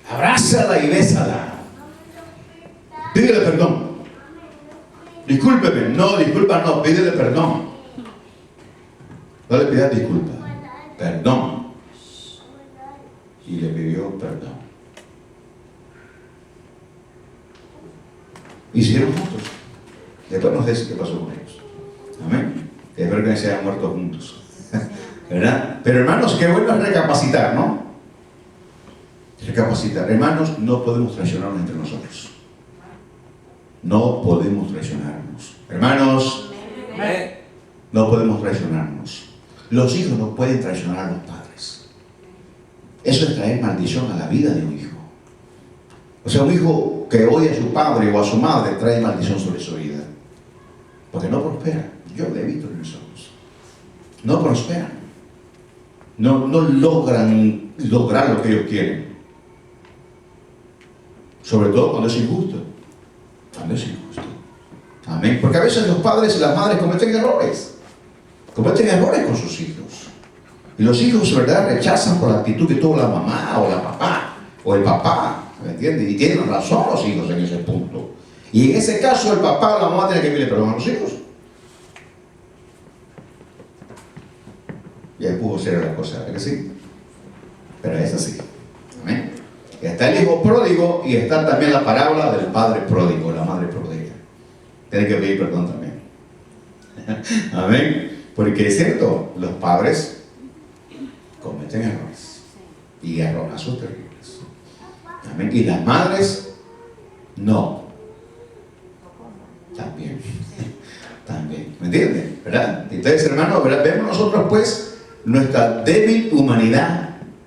abrázala y bésala. Pídele perdón. Discúlpeme, no, pídele perdón. No le pidas disculpas, perdón. Y le pidió perdón. Hicieron juntos. Después nos dice qué pasó con ellos. Amén. Espero que se hayan muerto juntos. ¿Verdad? Pero hermanos, qué bueno es recapacitar, ¿no? Recapacitar. Hermanos, no podemos traicionarnos entre nosotros. No podemos traicionarnos. Hermanos, no podemos traicionarnos. Los hijos no pueden traicionar a los padres. Eso es traer maldición a la vida de un hijo. O sea, un hijo que odia a su padre o a su madre trae maldición sobre su vida. Porque no prospera. Yo lo he visto en mis ojos. No prosperan. No logran lograr lo que ellos quieren. Sobre todo cuando es injusto. Amén. Porque a veces los padres y las madres cometen errores con sus hijos. Y los hijos, ¿verdad?, rechazan por la actitud que tuvo la mamá o la papá o el papá, ¿me entiendes? Y tienen razón los hijos en ese punto. Y en ese caso el papá o la mamá tiene que pedirle perdón a los hijos. Y ahí pudo ser la cosa, ¿verdad que sí? Pero es así. Amén. Está el hijo pródigo y está también la parábola del padre pródigo, la madre pródiga. Tiene que pedir perdón también. Amén. Porque es cierto, los padres cometen errores. Y errores terribles. Amén. Y las madres, no. También. También. ¿Me entienden? ¿Verdad? Entonces, hermanos, ¿verdad? Vemos nosotros pues nuestra débil humanidad.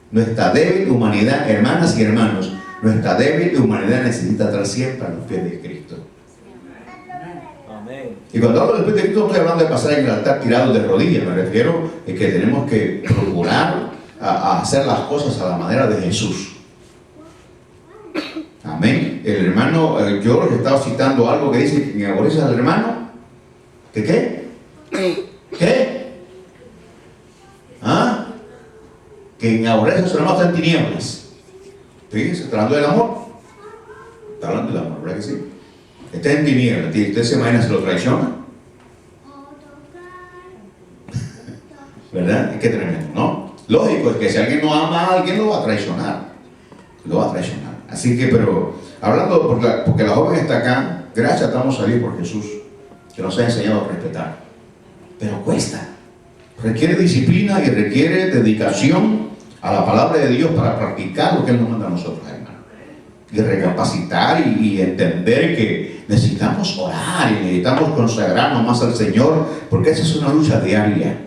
Nuestra débil humanidad, hermanas y hermanos, nuestra débil humanidad necesita estar siempre a los pies de Cristo. Amén. Y cuando hablo del pies de Cristo, no estoy hablando de pasar en el altar tirado de rodillas, me refiero a que tenemos que procurar a hacer las cosas a la manera de Jesús. Amén. El hermano, yo les estaba citando algo que dice que aborreces al hermano. ¿Que qué? ¿Qué? ¿Ah? Que en aborrece a su hermano está en tinieblas. Fíjense, está hablando del amor. Está hablando del amor, ¿verdad que sí? Está en tinieblas. ¿Usted se imagina si lo traiciona? ¿Verdad? Es que tremendo, ¿no? Lógico, es que si alguien no ama a alguien, lo va a traicionar. Lo va a traicionar. Así que, pero, hablando, porque la joven está acá, gracias damos a Dios por Jesús, que nos ha enseñado a respetar. Pero cuesta. Requiere disciplina y requiere dedicación a la palabra de Dios para practicar lo que Él nos manda a nosotros, hermano. Y recapacitar y entender que necesitamos orar y necesitamos consagrarnos más al Señor, porque esa es una lucha diaria.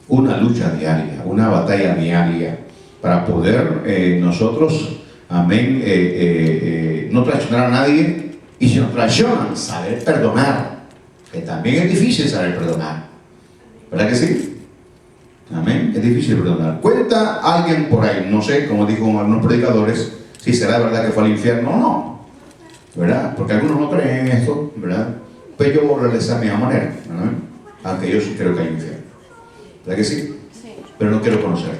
Una lucha diaria, una batalla diaria, para poder nosotros, amén, no traicionar a nadie. Y si nos traicionan, saber perdonar, que también es difícil saber perdonar. ¿Verdad que sí? Amén. Es difícil perdonar. Cuenta alguien por ahí, no sé, como dijo algunos predicadores, si será verdad que fue al infierno o no. ¿Verdad? Porque algunos no creen en esto, ¿verdad? Pues yo voy a realizar mi manera, ¿verdad? Aunque yo sí creo que hay infierno. ¿Verdad que sí? Sí. Pero no quiero conocerlo.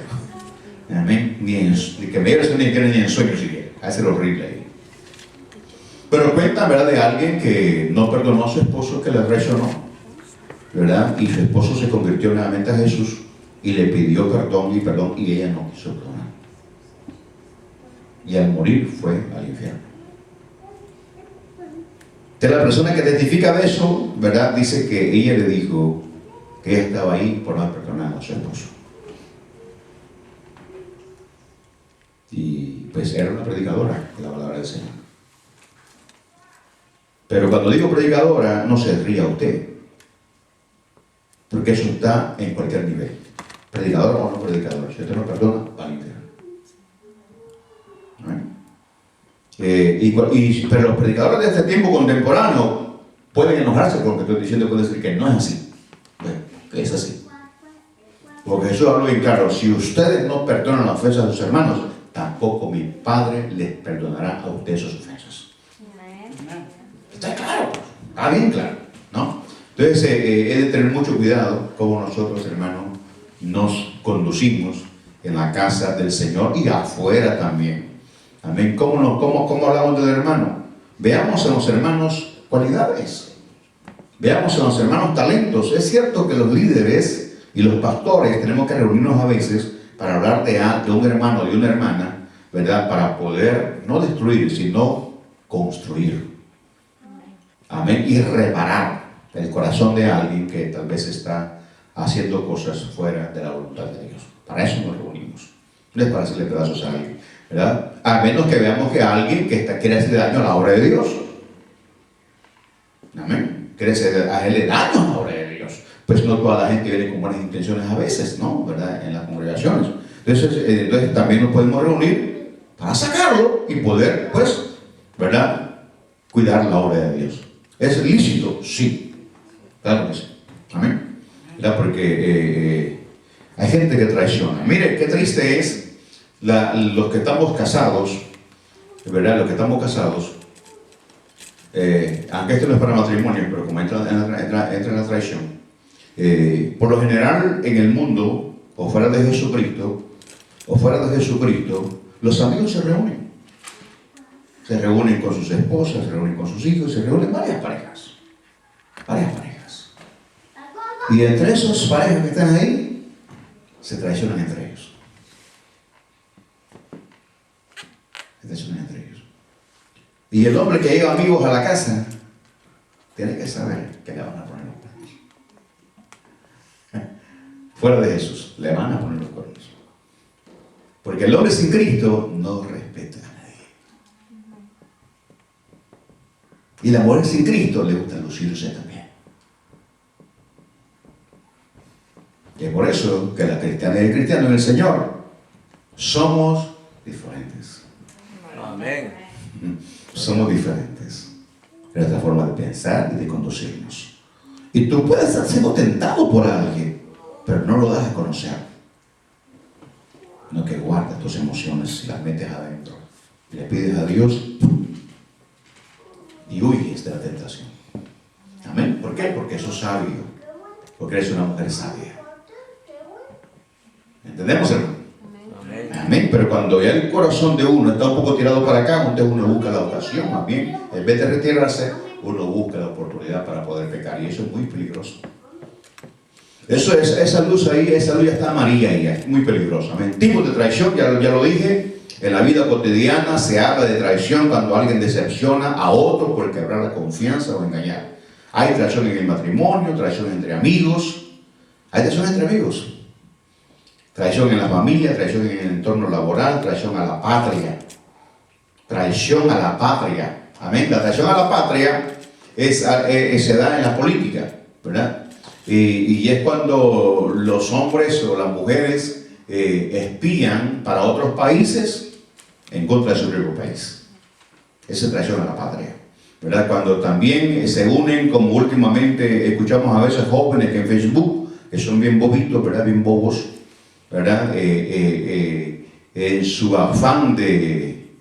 Amén. Ni que me digas ni en sueños siquiera. Va a ser horrible ahí. Pero cuentan, ¿verdad? De alguien que no perdonó a su esposo, que le traicionó, ¿verdad? Y su esposo se convirtió nuevamente a Jesús y le pidió perdón y ella no quiso perdonar. Y al morir fue al infierno. Entonces la persona que testifica de eso, ¿verdad? Dice que ella le dijo que ella estaba ahí por no haber perdonado a su esposo. Y pues era una predicadora de la palabra del Señor. Pero cuando digo predicadora, no se ría usted, porque eso está en cualquier nivel. Predicador o no predicador, si usted no perdona, va al infierno. Pero los predicadores de este tiempo contemporáneo pueden enojarse con lo que estoy diciendo, pueden decir que no es así. Bueno, que es así. Porque Jesús habló bien claro: si ustedes no perdonan las ofensas de sus hermanos, tampoco mi Padre les perdonará a ustedes sus ofensas. Está claro, está bien claro, ¿no? Entonces, he de tener mucho cuidado como nosotros, hermanos, nos conducimos en la casa del Señor y afuera también. Amén. ¿Cómo hablamos del hermano? Veamos en los hermanos cualidades. Veamos en los hermanos talentos. Es cierto que los líderes y los pastores tenemos que reunirnos a veces para hablar de un hermano, de una hermana, ¿verdad? Para poder no destruir, sino construir. Amén. Y reparar el corazón de alguien que tal vez está haciendo cosas fuera de la voluntad de Dios. Para eso nos reunimos. No es para hacerle pedazos a alguien, ¿verdad? A menos que veamos que alguien que quiere hacerle daño a la obra de Dios. Amén. Quiere hacerle daño a la obra de Dios. Pues no toda la gente viene con buenas intenciones a veces, ¿no? ¿Verdad? En las congregaciones. Entonces también nos podemos reunir para sacarlo y poder, pues, ¿verdad? Cuidar la obra de Dios. ¿Es lícito? Sí. Claro que sí. Amén. ¿Verdad? Porque hay gente que traiciona. Mire, qué triste es los que estamos casados, ¿verdad? Los que estamos casados, aunque esto no es para matrimonio, pero como entra en la traición, por lo general en el mundo, o fuera de Jesucristo, los amigos se reúnen. Se reúnen con sus esposas, se reúnen con sus hijos, se reúnen varias parejas. Varias parejas. Y entre esos parejas que están ahí, se traicionan entre ellos. Se traicionan entre ellos. Y el hombre que lleva amigos a la casa, tiene que saber que le van a poner los cuernos. Fuera de Jesús, le van a poner los cuernos. Porque el hombre sin Cristo no respeta a nadie. Y la mujer sin Cristo le gusta lucirse también. Y es por eso que la cristiana y el cristiano en el Señor somos diferentes. Amén. Somos diferentes en nuestra forma de pensar y de conducirnos. Y tú puedes estar siendo tentado por alguien, pero no lo das a conocer. No, que guardas tus emociones y las metes adentro. Y le pides a Dios y huyes de la tentación. Amén. ¿Por qué? Porque sos sabio. Porque eres una mujer sabia. ¿Entendemos, hermano? Amén. Amén. Pero cuando ya el corazón de uno está un poco tirado para acá, entonces uno busca la ocasión, más bien. En vez de retirarse, uno busca la oportunidad para poder pecar. Y eso es muy peligroso. Eso es, esa luz ahí, esa luz ya está amarilla ahí, es muy peligrosa. Amén. Tipos de traición, ya lo dije, en la vida cotidiana se habla de traición cuando alguien decepciona a otro por quebrar la confianza o engañar. Hay traición en el matrimonio, traición entre amigos, hay traición entre amigos. Traición en la familia, traición en el entorno laboral, traición a la patria. Traición a la patria. Amén. La traición a la patria se da en la política, ¿verdad? Y es cuando los hombres o las mujeres espían para otros países en contra de su propio país. Esa es traición a la patria, ¿verdad? Cuando también se unen, como últimamente escuchamos a veces jóvenes que en Facebook, que son bien bobitos, ¿verdad? Bien bobos, ¿verdad? En su afán de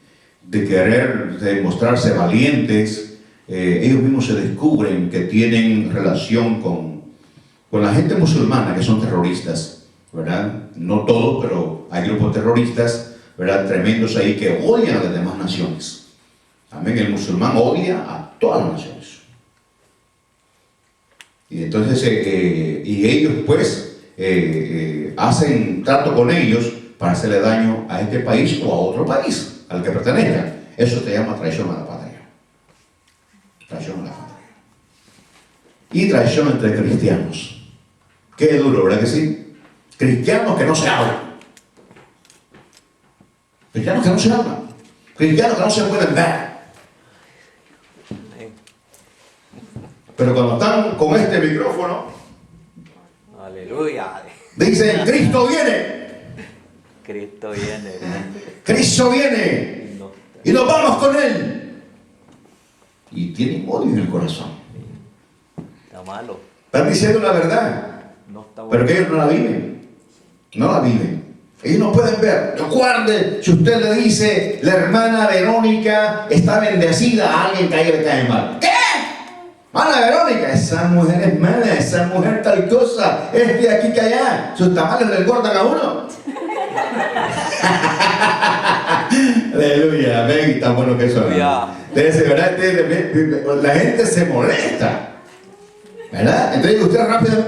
querer demostrarse valientes, ellos mismos se descubren que tienen relación con la gente musulmana, que son terroristas, ¿verdad? No todos, pero hay grupos terroristas, ¿verdad? Tremendos ahí que odian a las demás naciones. Amén. El musulmán odia a todas las naciones. Y entonces, y ellos pues hacen trato con ellos para hacerle daño a este país o a otro país al que pertenezcan. Eso se llama traición a la patria. Traición a la patria. Y traición entre cristianos. Qué duro, ¿verdad que sí? Cristianos que no se hablan. Cristianos que no se hablan. Cristianos que no se pueden ver. Pero cuando están con este micrófono, Aleluya. dicen, Cristo viene. Cristo viene. Cristo viene. No, Y nos vamos con Él. Y tienen odio en el corazón. está malo. Están diciendo la verdad. No está bueno. Pero que ellos no la viven. No la viven. Ellos no pueden ver. Recuerde, si usted le dice, la hermana Verónica está bendecida, a alguien que a ella le cae mal. ¿Qué? Hermana Verónica, esa mujer es mala, esa mujer tal cosa, es de aquí que allá. Sus tamales le engordan a uno. Aleluya, amén. Está bueno que eso. Aleluya. Entonces, ¿verdad? La gente se molesta. ¿Verdad? Entonces usted rápido,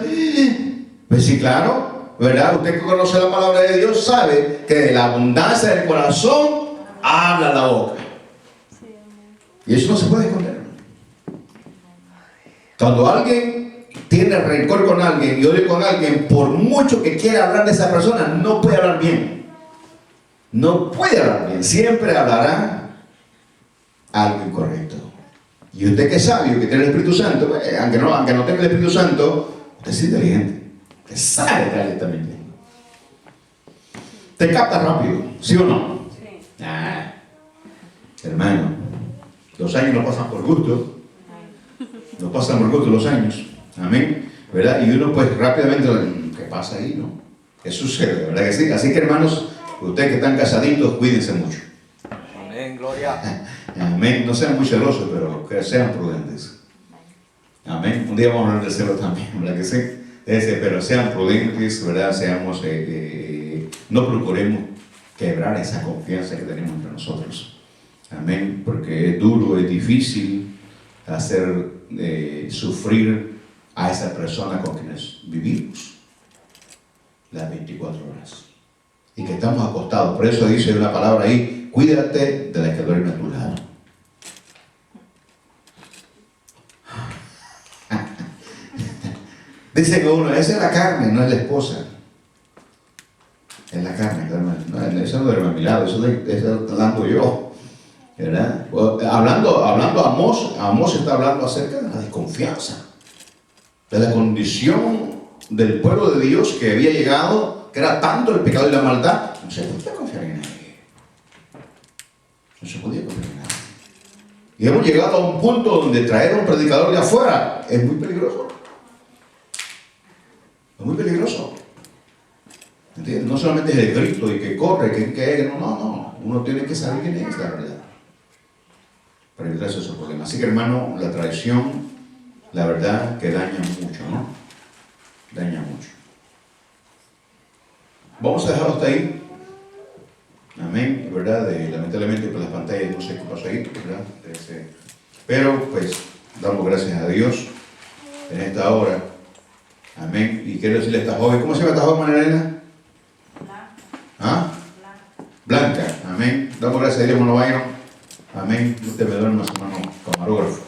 pues sí, claro, ¿verdad? Usted que conoce la palabra de Dios sabe que de la abundancia del corazón habla la boca. Y eso no se puede esconder. Cuando alguien tiene rencor con alguien y odio con alguien, por mucho que quiera hablar de esa persona, no puede hablar bien. No puede hablar bien. Siempre hablará algo incorrecto. Y usted que es sabio, que tiene el Espíritu Santo, aunque no tenga el Espíritu Santo, usted es inteligente. Usted sabe claramente. Te capta rápido, ¿sí o no? Sí. Hermano, los años no pasan por gusto. No pasan por gusto los años. Amén. ¿Verdad? Y uno pues rápidamente, ¿qué pasa ahí, no? ¿Qué sucede? ¿Verdad que sí? Así que hermanos, ustedes que están casaditos, cuídense mucho. Amén, gloria. Amén. No sean muy celosos, pero que sean prudentes. Amén. Un día vamos a hablar de celo también, ¿verdad que sí? Pero sean prudentes, ¿verdad? Seamos, no procuremos quebrar esa confianza que tenemos entre nosotros. Amén. Porque porque es duro, es difícil hacer sufrir a esa persona con quienes vivimos las 24 horas. Y que estamos acostados. Por eso dice una palabra ahí, cuídate de la que duerme a tu lado. Dice que uno, esa es la carne, no es la esposa. Es la carne que duerme. No, eso no duerme a mi lado, eso hablando yo. ¿Verdad? Hablando Amós está hablando acerca de la desconfianza, de la condición del pueblo de Dios que había llegado, que era tanto el pecado y la maldad, no se podía confiar en nadie. No se podía confiar en nadie. Y hemos llegado a un punto donde traer a un predicador de afuera es muy peligroso. Es muy peligroso. ¿Entiendes? No solamente es el grito y que corre, que no. Uno tiene que saber quién es la verdad para evitar esos problemas. Así que, hermano, la traición, la verdad que daña mucho, ¿no? Daña mucho. Vamos a dejarlo hasta ahí. Amén, ¿verdad? Lamentablemente por las pantallas no sé qué pasó ahí, ¿verdad? Pero pues damos gracias a Dios en esta hora. Amén. Y quiero decirle a esta joven, ¿cómo se llama esta joven, María Elena? Blanca. ¿Ah? Blanca. Amén. Damos gracias a Dios, hermano Byron. Amén. Usted me duerme, hermano camarógrafo.